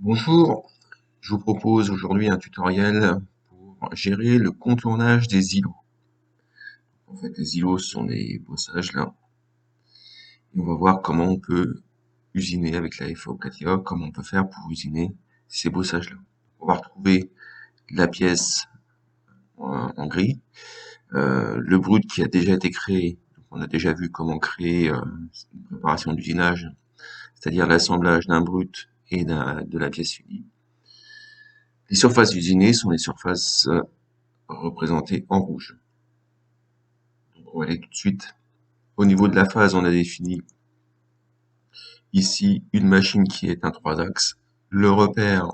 Bonjour, je vous propose aujourd'hui un tutoriel pour gérer le contournage des îlots. En fait, les îlots sont des bossages là, et on va voir comment on peut usiner avec la FAO CATIA, comment on peut faire pour usiner ces bossages là. On va retrouver la pièce en gris, le brut qui a déjà été créé. Donc on a déjà vu comment créer une préparation d'usinage, c'est-à-dire l'assemblage d'un brut et de la pièce finie. Les surfaces usinées sont les surfaces représentées en rouge. Donc on va aller tout de suite. Au niveau de la phase, on a défini ici une machine qui est un 3 axes. Le repère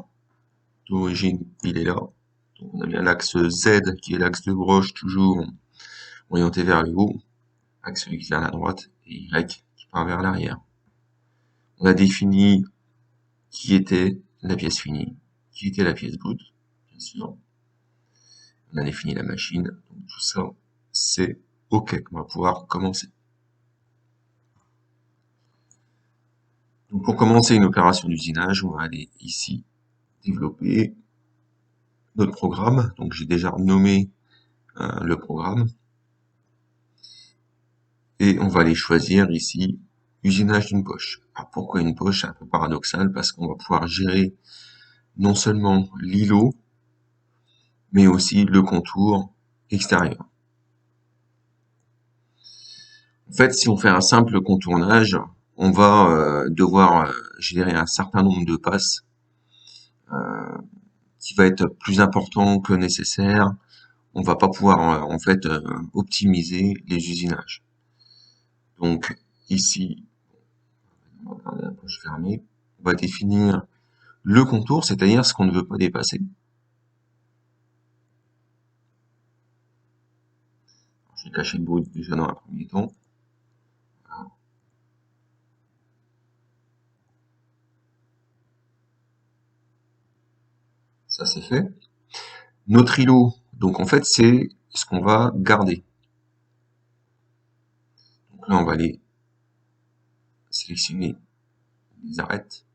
d'origine, il est là. Donc on a bien l'axe Z qui est l'axe de broche, toujours orienté vers le haut, axe X vers la droite, et Y qui part vers l'arrière. On a défini qui était la pièce finie, qui était la pièce brute, bien sûr. On a défini la machine, donc tout ça, c'est OK. On va pouvoir commencer. Donc pour commencer une opération d'usinage, on va aller ici, développer notre programme. Donc j'ai déjà nommé le programme. Et on va aller choisir ici, usinage d'une poche. Alors pourquoi une poche? C'est un peu paradoxal parce qu'on va pouvoir gérer non seulement l'îlot, mais aussi le contour extérieur. En fait, si on fait un simple contournage, on va devoir générer un certain nombre de passes qui va être plus important que nécessaire. On va pas pouvoir en fait optimiser les usinages. Donc ici, on va garder la poche fermée. On va définir le contour, c'est-à-dire ce qu'on ne veut pas dépasser. Je vais cacher le brut déjà dans un premier temps. Voilà. Ça c'est fait. Notre îlot, donc en fait c'est ce qu'on va garder. Donc là on va aller sélectionner les arêtes.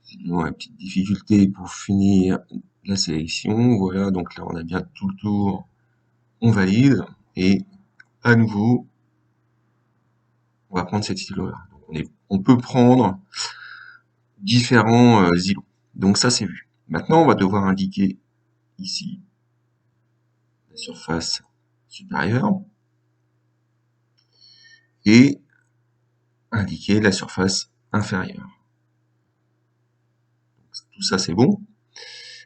Sinon, une petite difficulté pour finir la sélection. Voilà, donc là on a bien tout le tour. On valide et à nouveau on va prendre cet îlot là. On peut prendre différents îlots. Donc ça c'est vu. Maintenant on va devoir indiquer ici la surface supérieure et indiquer la surface inférieure. Tout ça c'est bon.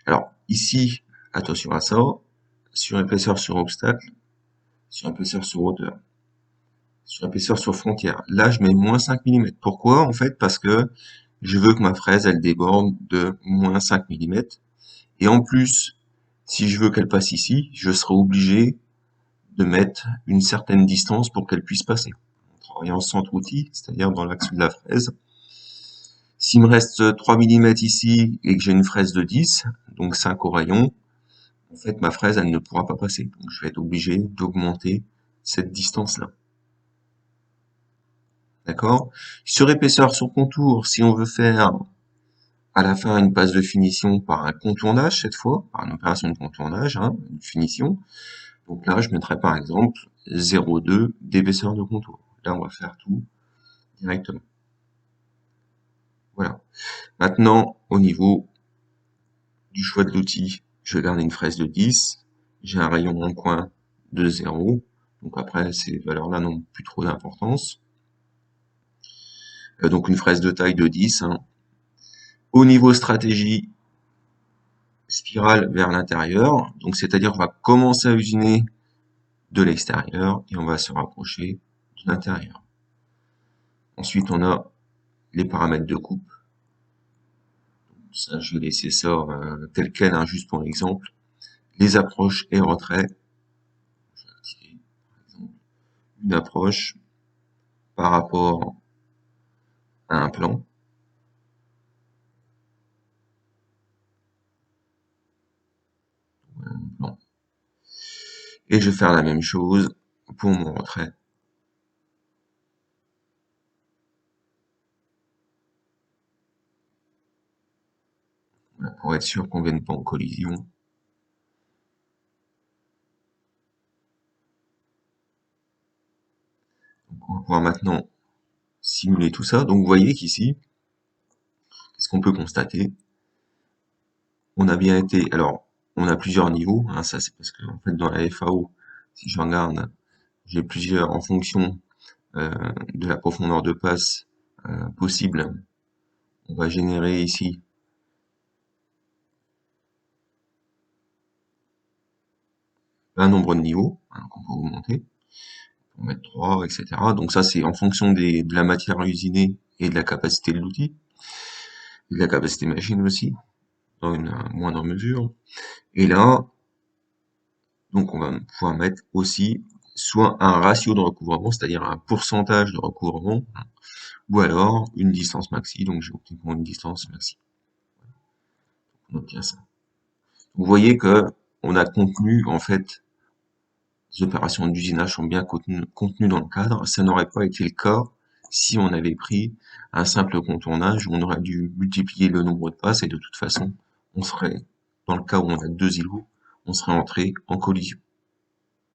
Alors ici, attention à ça, sur épaisseur sur obstacle, sur épaisseur sur hauteur, sur épaisseur sur frontière. Là je mets moins 5 mm. Pourquoi? En fait parce que je veux que ma fraise elle déborde de moins 5 mm. Et en plus, si je veux qu'elle passe ici, je serai obligé de mettre une certaine distance pour qu'elle puisse passer. En travaillant centre-outil, c'est-à-dire dans l'axe de la fraise. S'il me reste 3 mm ici et que j'ai une fraise de 10, donc 5 au rayon, en fait ma fraise elle ne pourra pas passer. Donc je vais être obligé d'augmenter cette distance-là. D'accord? Sur épaisseur sur contour, si on veut faire à la fin une passe de finition par un contournage cette fois, par une opération de contournage, hein, une finition, donc là, je mettrai par exemple 0,2 d'épaisseur de contour. Là, on va faire tout directement. Voilà. Maintenant, au niveau du choix de l'outil, je vais garder une fraise de 10. J'ai un rayon en coin de 0. Donc après, ces valeurs-là n'ont plus trop d'importance. Donc une fraise de taille de 10. Hein. Au niveau stratégie, spirale vers l'intérieur. Donc c'est-à-dire qu'on va commencer à usiner de l'extérieur et on va se rapprocher de l'intérieur. Ensuite, on a les paramètres de coupe. Ça, je vais laisser ça tel quel, hein, juste pour l'exemple. Les approches et retraits. une approche par rapport à un plan. Et je vais faire la même chose pour mon retrait. Pour être sûr qu'on ne vienne pas en collision. Donc on va pouvoir maintenant simuler tout ça. Donc vous voyez qu'ici, qu'est-ce qu'on peut constater? On a bien été, alors on a plusieurs niveaux, hein, ça c'est parce que en fait dans la FAO, si je regarde, j'ai plusieurs en fonction de la profondeur de passe possible. On va générer ici un nombre de niveaux qu'on peut augmenter. On va mettre 3, etc. Donc ça c'est en fonction de la matière usinée et de la capacité de l'outil, et de la capacité machine aussi, dans une moindre mesure. Et là, donc on va pouvoir mettre aussi soit un ratio de recouvrement, c'est-à-dire un pourcentage de recouvrement, ou alors une distance maxi, donc j'ai opté pour une distance maxi. On obtient ça. Vous voyez que on a contenu, en fait, les opérations d'usinage sont bien contenues dans le cadre. Ça n'aurait pas été le cas si on avait pris un simple contournage, on aurait dû multiplier le nombre de passes et de toute façon, on serait, dans le cas où on a deux îlots, on serait entré en collision.